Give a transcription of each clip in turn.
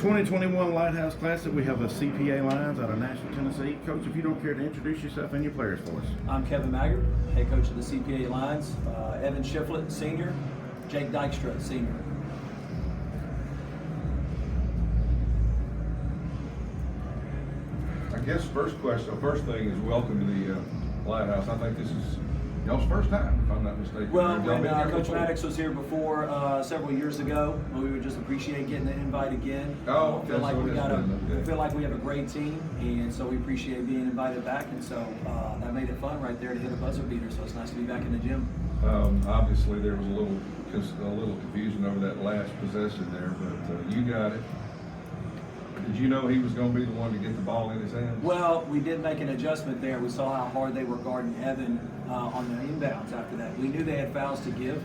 2021 Lighthouse Classic, we have a CPA Lions out of Nashville, Tennessee. Coach, if you don't care to introduce yourself and your players for us. I'm Kevin Maggard, head coach of the CPA Lions. Evan Shiflet, senior. Jake Dykstra, senior. I guess first thing is welcome to the Lighthouse. I think this is y'all's first time, if I'm not mistaken. Well, Y'all when been here Coach before? Maddox was here before several years ago, we would just appreciate getting the invite again. Oh, okay, feel like so we it got has been, okay. feel like we have a great team, and so we appreciate being invited back. And so that made it fun right there to hit a buzzer beater. So it's nice to be back in the gym. Obviously, there was a little confusion over that last possession there, but you got it. Did you know he was going to be the one to get the ball in his hands? Well, we did make an adjustment there. We saw how hard they were guarding Evan on the inbounds after that. We knew they had fouls to give,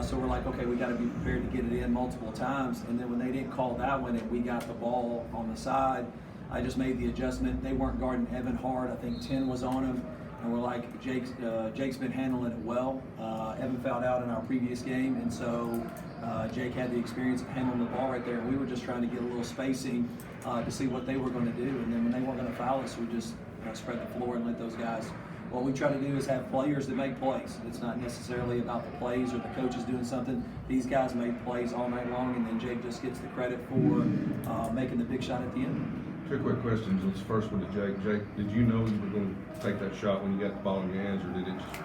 so we're like, okay, we got to be prepared to get it in multiple times. And then when they didn't call that one and we got the ball on the side, I just made the adjustment. They weren't guarding Evan hard. I think 10 was on him. And we're like, Jake's been handling it well. Evan fouled out in our previous game, and so Jake had the experience of handling the ball right there. And we were just trying to get a little spacing to see what they were going to do. And then when they weren't going to foul us, we just spread the floor and let those guys. What we try to do is have players that make plays. It's not necessarily about the plays or the coaches doing something. These guys made plays all night long, and then Jake just gets the credit for making the big shot at the end. Two quick questions. Let's first one to Jake. Jake, did you know you were going to take that shot when you got the ball in your hands, or did it just?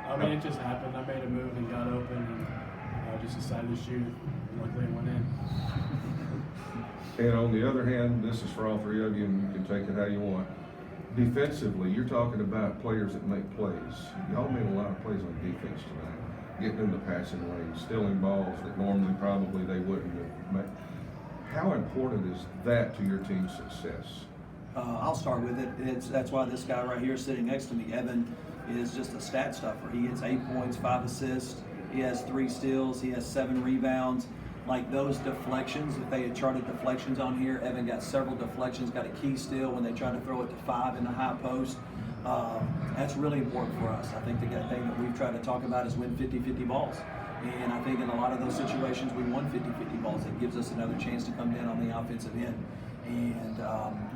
I mean, it just happened. I made a move and got open, and I just decided to shoot. Luckily, it went in. And on the other hand, this is for all three of you, and you can take it how you want. Defensively, you're talking about players that make plays. Y'all made a lot of plays on defense tonight, getting in the passing lane, stealing balls that normally probably they wouldn't have made. How important is that to your team's success? I'll start with it. That's why this guy right here sitting next to me, Evan, is just a stat stuffer. He gets 8 points, 5 assists. He has 3 steals. He has 7 rebounds. Like those deflections, if they had charted deflections on here, Evan got several deflections, got a key steal when they tried to throw it to 5 in the high post. That's really important for us. I think the thing that we've tried to talk about is win 50-50 balls. And I think in a lot of those situations, we won 50-50 balls. It gives us another chance to come down on the offensive end. And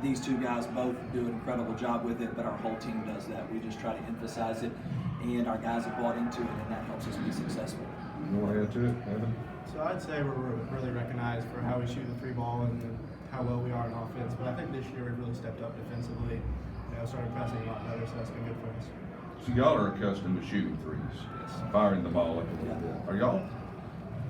these two guys both do an incredible job with it, but our whole team does that. We just try to emphasize it, and our guys have bought into it, and that helps us be successful. You want to add to it, Evan? So I'd say we're really recognized for how we shoot the 3 ball and how well we are in offense. But I think this year we've really stepped up defensively. Started pressing a lot better, so that's been good for us. So y'all are accustomed to shooting threes, firing the ball up a little bit. Are y'all?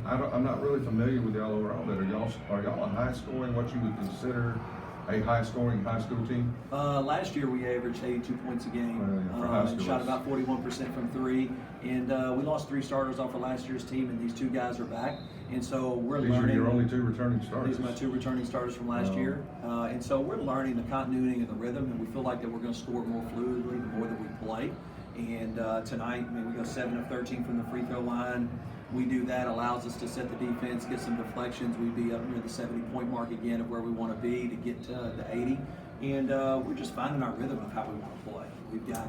I'm not really familiar with y'all overall. But are y'all a high scoring, what you would consider a high scoring high school team? Last year we averaged 82 points a game, and shot about 41% from 3, and we lost 3 starters off of last year's team, and these 2 guys are back, and so we're learning. These are your only 2 returning starters. These are my 2 returning starters from last year, and so we're learning the continuity and the rhythm, and we feel like that we're going to score more fluidly the more that we play. And tonight, we go 7 of 13 from the free throw line. We do that, allows us to set the defense, get some deflections. We'd be up near the 70-point mark again of where we want to be to get to the 80. And we're just finding our rhythm of how we want to play. We've got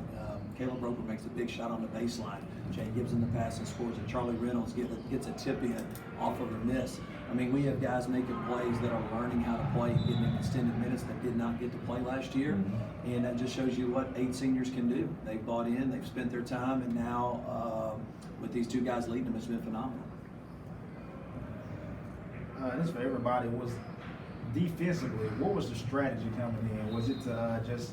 Caleb Roper makes a big shot on the baseline. Jay gives him the pass and scores, and Charlie Reynolds gets a tip in off of a miss. I mean, we have guys making plays that are learning how to play and getting extended minutes that did not get to play last year. Mm-hmm. And that just shows you what 8 seniors can do. They've bought in, they've spent their time, and now with these 2 guys leading them, it's been phenomenal. This for everybody was defensively. What was the strategy coming in? Was it to just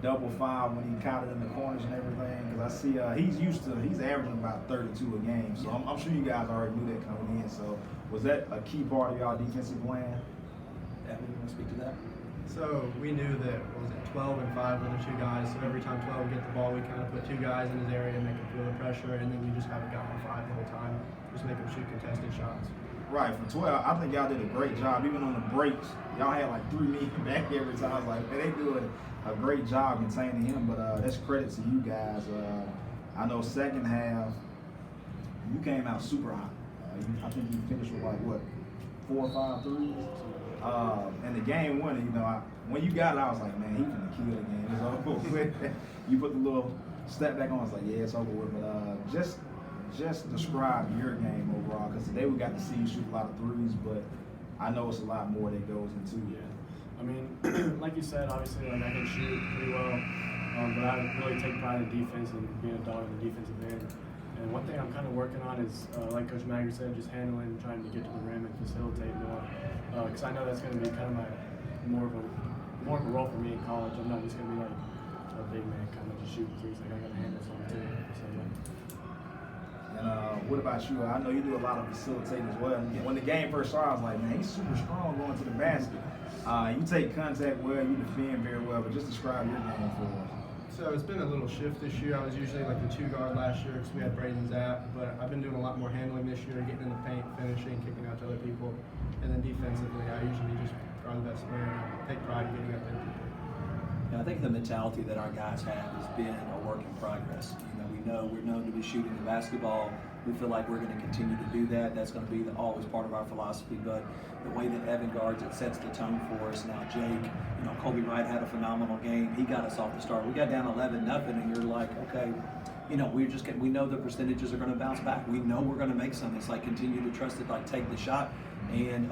double foul when he counted in the corners and everything? Because I see he's averaging about 32 a game. So I'm sure you guys already knew that coming in. So was that a key part of y'all defensive plan? Evan, you want to speak to that? So we knew that, 12 and 5 were the 2 guys. So every time 12 would get the ball, we kind of put 2 guys in his area and make him feel the pressure. And then we just haven't gotten 5 the whole time. Just make him shoot contested shots. Right, for 12, I think y'all did a great job. Even on the breaks, y'all had like 3 men back every time. I was like, man, they doing a great job containing him. But that's credit to you guys. I know second half, you came out super hot. I think you finished with 4 or 5 threes. And the game winner, when you got it, I was like, man, he finna kill the game. It's over with. You put the little step back on, I was like, yeah, it's over with. But just describe your game overall, because today we got to see you shoot a lot of threes, but I know it's a lot more that goes into it. I mean, like you said, obviously, like I can shoot pretty well, but I really take pride in defense and being a dog in the defensive end. And one thing I'm kind of working on is, like Coach Maggard said, just handling, trying to get to the rim and facilitate more. Because I know that's going to be kind of more of a role for me in college. I'm not just going to be like a big man, kind of just shooting threes. Like I got to handle something too. So yeah. And what about you? I know you do a lot of facilitating as well. When the game first started, I was like, man, he's super strong going to the basket. You take contact well, you defend very well, but just describe your game for us. So it's been a little shift this year. I was usually like the 2-guard last year because we had Braden Zapp, but I've been doing a lot more handling this year, getting in the paint, finishing, kicking out to other people. And then defensively, I usually just guard the best player and take pride in getting up there. Yeah, I think the mentality that our guys have has been a work in progress. We're known to be shooting the basketball. We feel like we're going to continue to do that. That's going to be always part of our philosophy. But the way that Evan guards it sets the tone for us. Now Jake, Kobe Wright had a phenomenal game. He got us off the start. We got down 11-0, and you're like, okay, we know the percentages are going to bounce back. We know we're going to make some. It's like continue to trust it, like take the shot. And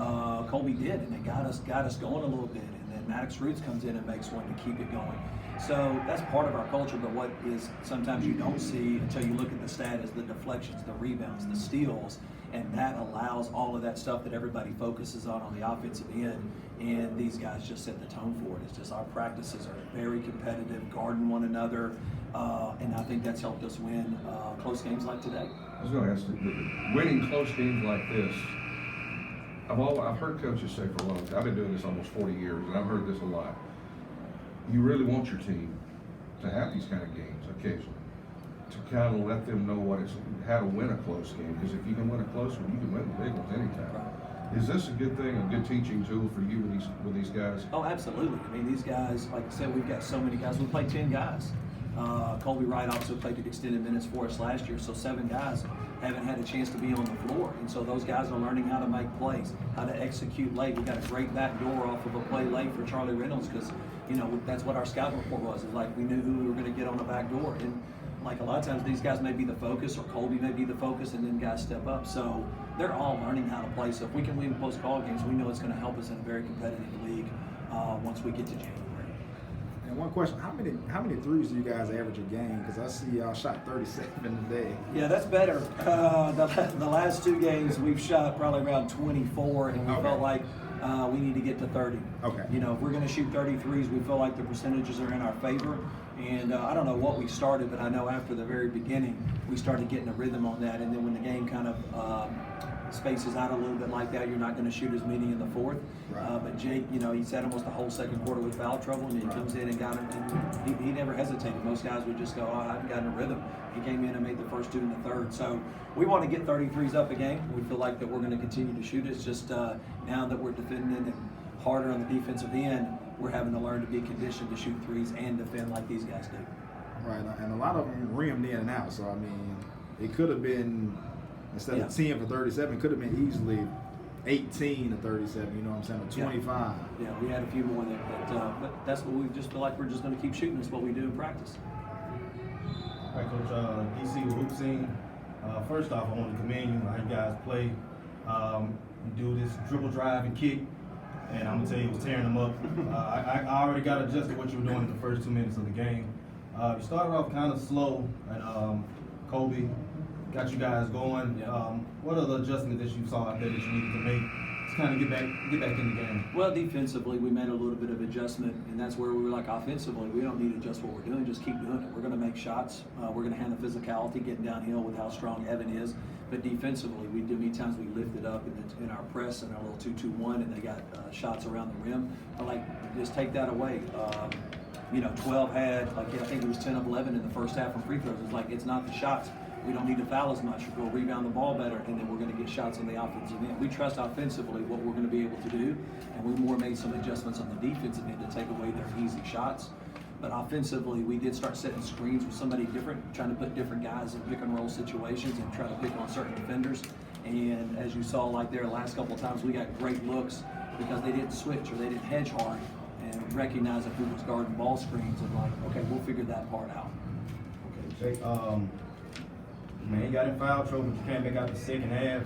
Kobe did, and it got us going a little bit. And then Maddox Roots comes in and makes one to keep it going. So that's part of our culture, but what is sometimes you don't see until you look at the stat is the deflections, the rebounds, the steals, and that allows all of that stuff that everybody focuses on the offensive end, and these guys just set the tone for it. It's just our practices are very competitive, guarding one another, and I think that's helped us win close games like today. I was going to ask you, winning close games like this, I've heard coaches say for a long time, I've been doing this almost 40 years, and I've heard this a lot. You really want your team to have these kind of games occasionally, to kind of let them know how to win a close game. Because if you can win a close one, you can win the big ones anytime. Is this a good thing, a good teaching tool for you with these guys? Oh, absolutely. I mean, these guys, like I said, we've got so many guys. We played 10 guys. Kobe Wright also played the extended minutes for us last year, so 7 guys haven't had a chance to be on the floor. And so those guys are learning how to make plays, how to execute late. We got a great back door off of a play late for Charlie Reynolds because, that's what our scout report was. It's like we knew who we were going to get on the back door. And like a lot of times these guys may be the focus or Colby may be the focus and then guys step up. So they're all learning how to play. So if we can win post call games, we know it's going to help us in a very competitive league once we get to January. And one question, how many threes do you guys average a game? Because I see y'all shot 37 today. Yeah, that's better. The last 2 games we've shot probably around 24, and we felt like we need to get to 30. Okay. If we're going to shoot 33s, we feel like the percentages are in our favor. And I don't know what we started, but I know after the very beginning, we started getting a rhythm on that. And then when the game kind of spaces out a little bit like that, you're not going to shoot as many in the fourth. Right. But Jake, he sat almost the whole second quarter with foul trouble, and he comes in and got him. And he never hesitated. Most guys would just go, I haven't gotten a rhythm. He came in and made the first 2 in the third. So we want to get 33s up a game. We feel like that we're going to continue to shoot. It's just now that we're defending and harder on the defensive end, we're having to learn to be conditioned to shoot threes and defend like these guys do. Right, and a lot of them rimmed in and out. So I mean, it could have been instead of 10 for 37, it could have been easily 18 to 37. You know what I'm saying? Or 25. Yeah, we had a few more there, but that's what we just feel like we're just going to keep shooting. It's what we do in practice. All right, Coach, DC with Hoop Scene. First off, I want to commend you how you guys play. You do this dribble, drive, and kick, and I'm going to tell you, it was tearing them up. I already got adjusted to what you were doing in the first 2 minutes of the game. You started off kind of slow, and Kobe got you guys going. Yeah. What are the adjustments that you saw out there that you needed to make to kind of get back in the game? Well, defensively, we made a little bit of adjustment, and that's where we were like, offensively, we don't need to adjust what we're doing, just keep doing it. We're going to make shots. We're going to handle physicality, getting downhill with how strong Evan is. But defensively, we do many times we lifted up in our press and our little 2-2-1, and they got shots around the rim. I like, just take that away. 12 had, I think it was 10 of 11 in the first half from free throws. It's like, it's not the shots. We don't need to foul as much. We'll rebound the ball better, and then we're going to get shots on the offensive end. We trust offensively what we're going to be able to do, and we more made some adjustments on the defensive end to take away their easy shots. But offensively, we did start setting screens with somebody different, trying to put different guys in pick and roll situations and try to pick on certain defenders. And as you saw like there the last couple of times, we got great looks because they didn't switch or they didn't hedge hard and recognize who was guarding ball screens and like, okay, we'll figure that part out. Okay, Jake, man, you got in foul trouble, but you came back out the second half.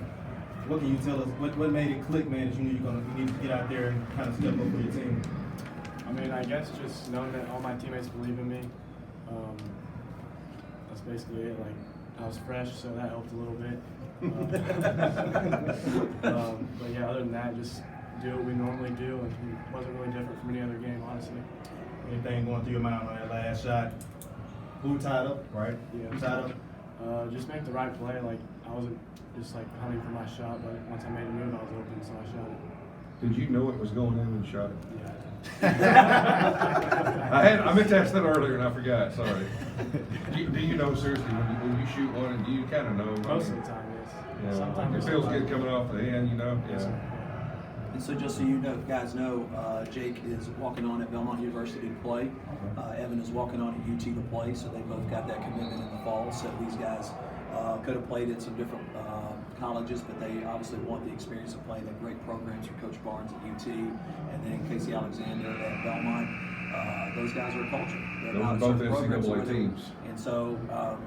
what can you tell us? What made it click, man? That you knew you need to get out there and kind of step up for your team. I mean, I guess just knowing that all my teammates believe in me. That's basically it. Like, I was fresh, so that helped a little bit. But yeah, other than that, just do what we normally do, and it wasn't really different from any other game, honestly. Anything going through your mind on that last shot? Who tied up, right? Yeah. Who tied up? Just make the right play. Like, I wasn't just like hunting for my shot, but once I made a move, I was open, so I shot it. Did you know it was going in when you shot it? Yeah. I meant to ask that earlier and I forgot. Sorry. Do you know seriously when you shoot one? And do you kind of know? Most of the time, yes. Yeah, Sometimes it feels good coming off the end, you know. Yes, sir. And so just so you know, guys know, Jake is walking on at Belmont University to play. Evan is walking on at UT to play, so they both got that commitment in the fall. So these guys could have played at some different colleges, but they obviously want the experience of playing at great programs for Coach Barnes at UT, and then Casey Alexander at Belmont. Those guys are a culture. They're Those not are both certain programs NCAA where they're- teams. And so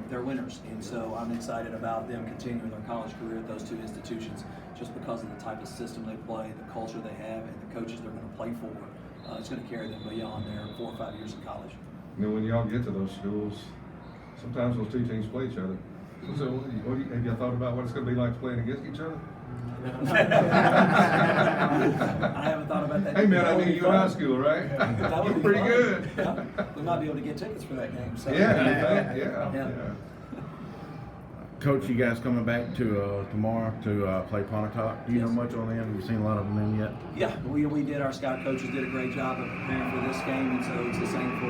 they're winners. And so I'm excited about them continuing their college career at those two institutions just because of the type of system they play, the culture they have, and the coaches they're going to play for. It's going to carry them beyond their 4 or 5 years in college. And then when y'all get to those schools, sometimes those two teams play each other. So have you thought about what it's going to be like playing against each other? I haven't thought about that. Hey man, That I would mean, be you in fun. high school, right? That would You're be pretty fun. good. Yeah. We might be able to get tickets for that game. So. Yeah. Yeah. Coach, you guys coming back to tomorrow to play Pontotoc? Do you know Yes. much on them? Have you seen a lot of them in yet? Yeah, we did. Our scout coaches did a great job of preparing for this game, and so it's the same for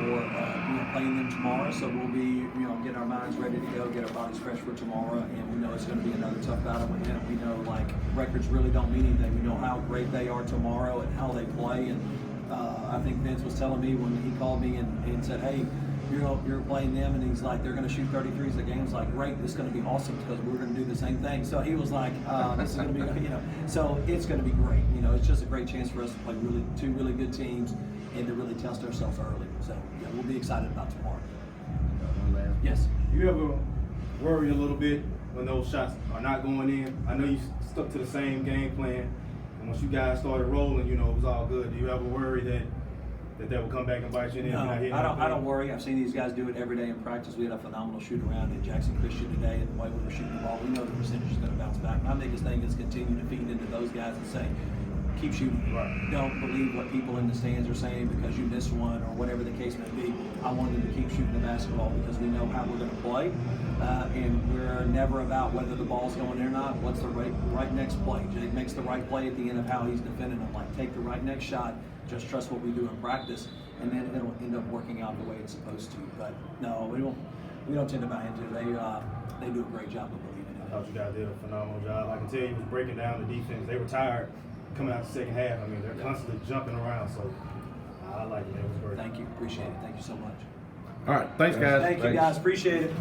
playing them tomorrow. So we'll be getting our minds ready to go, get our bodies fresh for tomorrow, and we know it's going to be another tough battle with them. We know like records really don't mean anything. We know how great they are tomorrow and how they play, and I think Vince was telling me when he called me and said, hey, you're playing them, and he's like, they're going to shoot 33s. The game's like, great, this is going to be awesome because we're going to do the same thing. So he was like, this is going to be, so it's going to be great. It's just a great chance for us to play two really good teams and to really test ourselves early. So yeah, we'll be excited about tomorrow. Yes. You ever worry a little bit when those shots are not going in? I know you stuck to the same game plan, and once you guys started rolling, it was all good. Do you ever worry that will come back and bite you in? No, I don't worry. I've seen these guys do it every day in practice. We had a phenomenal shoot around at Jackson Christian today, and the way we were shooting the ball, we know the percentage is going to bounce back. My biggest thing is continue to feed into those guys and say, keep shooting. Right. Don't believe what people in the stands are saying because you missed one or whatever the case may be. I want them to keep shooting the basketball because we know how we're going to play, and we're never about whether the ball's going in or not. What's the right next play? Jake makes the right play at the end of how he's defending them. Like, take the right next shot. Just trust what we do in practice, and then it'll end up working out the way it's supposed to. But no, we don't tend to buy into it. They do a great job of believing in I it. thought you guys did a phenomenal job. I can tell you was breaking down the defense. They were tired coming out the second half. I mean, they're constantly jumping around, so I like it. It was great. Thank you. Appreciate it. Thank you so much. All right, thanks guys. Thank you, guys. Appreciate it.